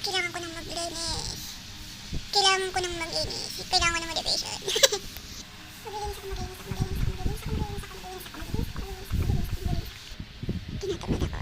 Kailangan ko nang maglinis. Kailangan ko nang maglinis. Kailangan ko ng motivation. Maglinis ako, maglinis ako, maglinis ako, maglinis ako, maglinis ako, maglinis ako, maglinis ako, maglinis ako, maglinis ako. Tinatamad ako.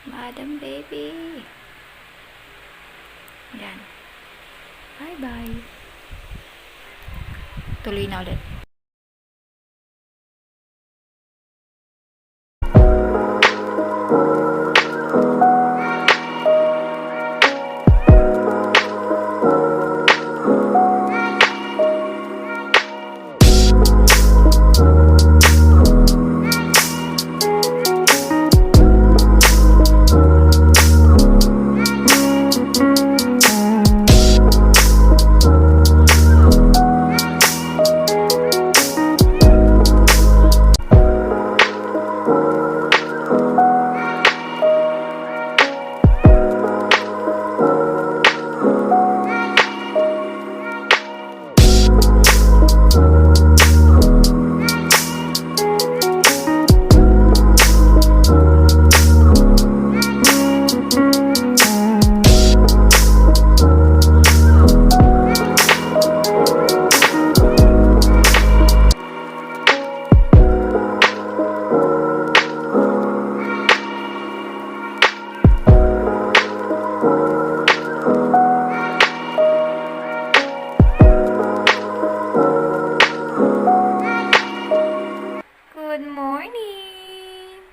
Madam baby. Yan. Bye-bye. Tuloy na ulit. Good morning!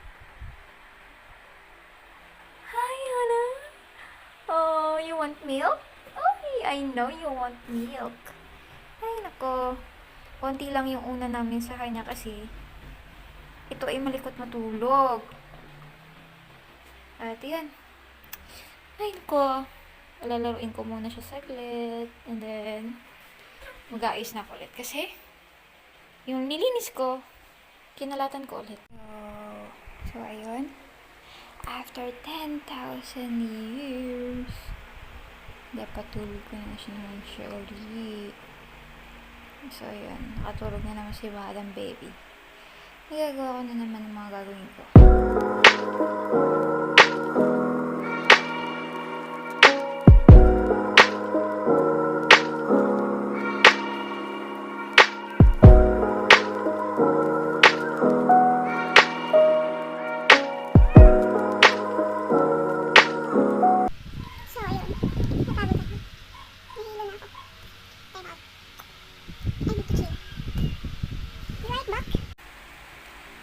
Hi, Hannah! Oh, you want milk? Oh, I know you want milk. Ay, nako. Konti lang yung una namin sa kanya kasi ito ay malikot matulog. At yan. Ay, nako. Lalaruin ko muna siya saglit. And then, mag-aayos na ako ulit. Kasi, yung nilinis ko, kinalatan ko ulit. So ayun. After 10,000 years, napatulog ko na siya ng surely. So ayun. Nakatulog na naman si Madam Baby. Nagagawa ko na naman ang mga gagawin ko.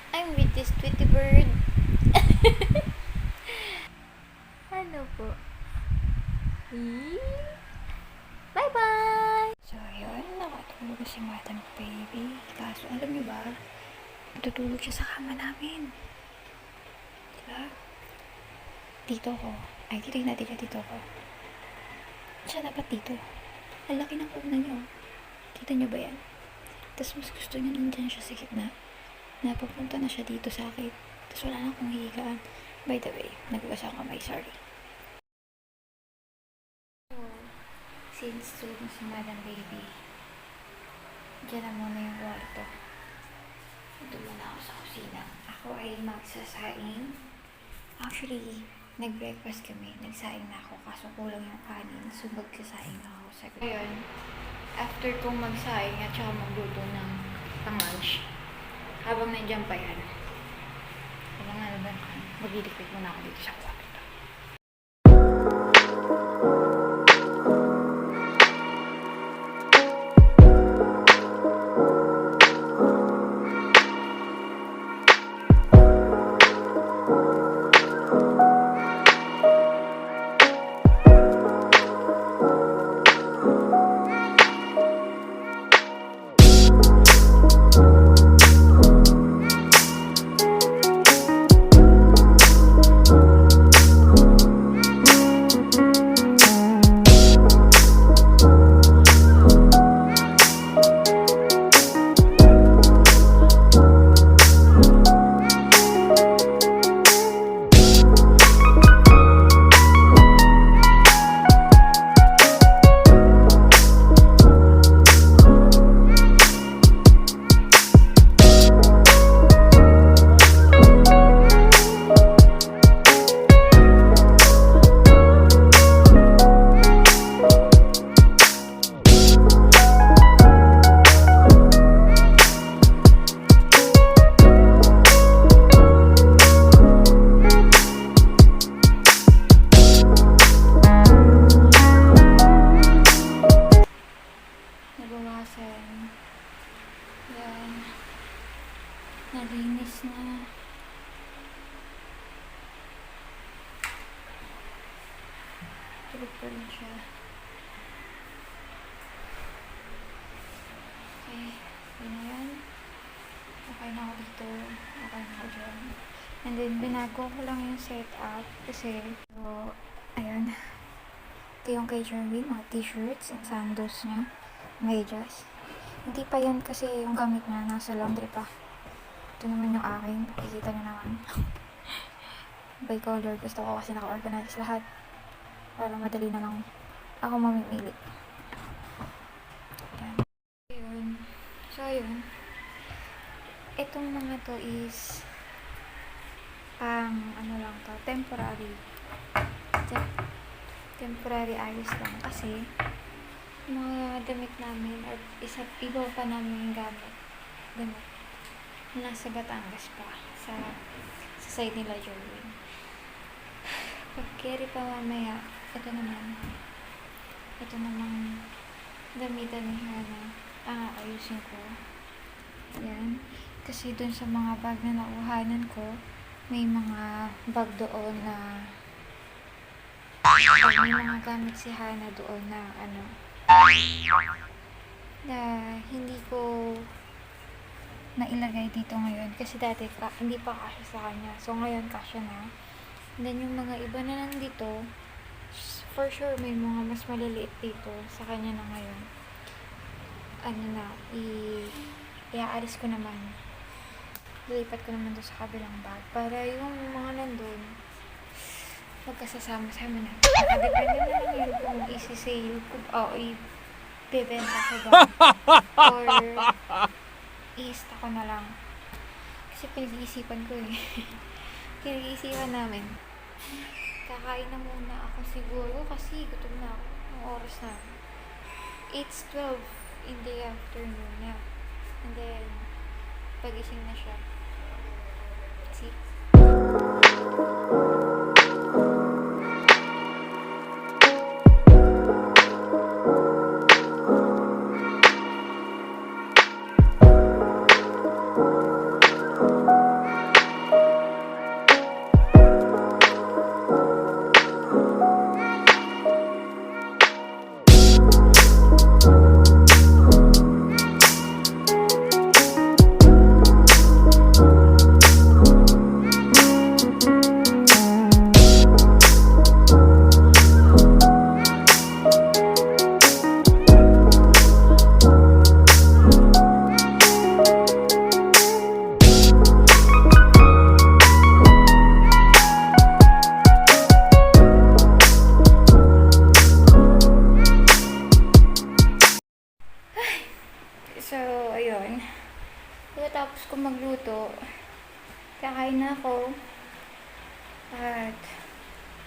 I'm with this Tweety bird. Ano po? Bye-bye! So, yun. Nakatulog si Madam Baby. Kaso, alam niyo ba? Natutulog siya sa kama namin. Diba? Dito ko. Ay, dito natin siya dito ko. Siya dapat dito. Ang laki ng kuna niyo. Kita niyo ba yan? Tapos mas gusto niya nandyan siya sa gitna. Napapunta na siya dito sa akin. Tapos wala na akong hihigaan. By the way, nagbukas ako kamay. Sorry. So, since tulog na si Madam Baby, dyan na muna yung kwarto. Ito muna ako sa kusina. Ako ay magsasaing. Actually, nag-breakfast kami. Nagsaing na ako. Kaso kulang yung kanin. So, magsasaing na ako sa gabi. Ayun. After kong magsaing at saka magluto ng pang-lunch, habang nandiyan pa yan, habang nalaban ka, mag-ilikit muna ako dito sa kwarto. Then, yan. Nalinis na. Tulog pa rin siya. Okay, yun na yan. Okay na ako dito. Okay na ako dyan. And then, binago ko lang yung setup kasi, so, ayan. Ito yung kay Jerwin, mga t-shirts and sandals niya. Medyas. Hindi pa yan kasi yung gamit niya, nasa laundry pa. Ito naman yung akin. Nakikita niyo naman. By color. Gusto ko kasi naka-organize lahat. Para madali na lang ako mamimili. Ayan. Ayun. So, ayun. Itong mga to is ano lang to, temporary. Temporary ayos lang kasi mga damit namin or iba pa namin gamit. Damit. Nasa Batangas pa. Sa side nila Jerwin. Pag carry pa mamaya, ito namang damitan ni Hana. Ayusin ko. Yan. Kasi dun sa mga bag na nakuhanan ko, may mga bag doon na may mga gamit si Hana doon na na hindi ko nailagay dito ngayon. Kasi dati hindi pa kasya sa kanya. So ngayon kasya na. And then yung mga iba na nandito, for sure may mga mas maliliit dito sa kanya na ngayon. Iaalis ko naman. Lilipat ko naman doon sa kabilang bag. Para yung mga nandun, magkasasama-sama na. Nakadepende na lang yun kung isi-sale ko o ibebenta ko ba. Or i-ista ko na lang. Kasi pinag-iisipan ko eh. Pinag-iisipan namin. Kakain na muna ako siguro kasi gutom na ako. Ang oras na. It's 12 in the afternoon na. And then, pagising na siya. See? So, ayun. Pagkatapos ko magluto, kakain na ako. At,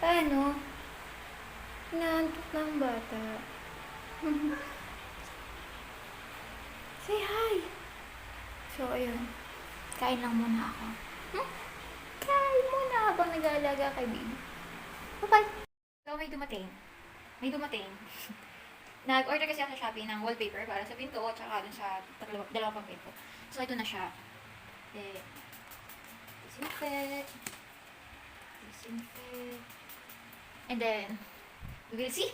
paano? Inaantok na ang bata. Say hi! So, ayun. Kain lang muna ako. Kain muna habang nag-aalaga kay baby. Bye-bye! So, may dumating. Nag-order kasi ako sa Shopee ng wallpaper para sa pinto at saka dun sa dalawa pang pinto. So, ito na siya. Disinfect. And then, we will see.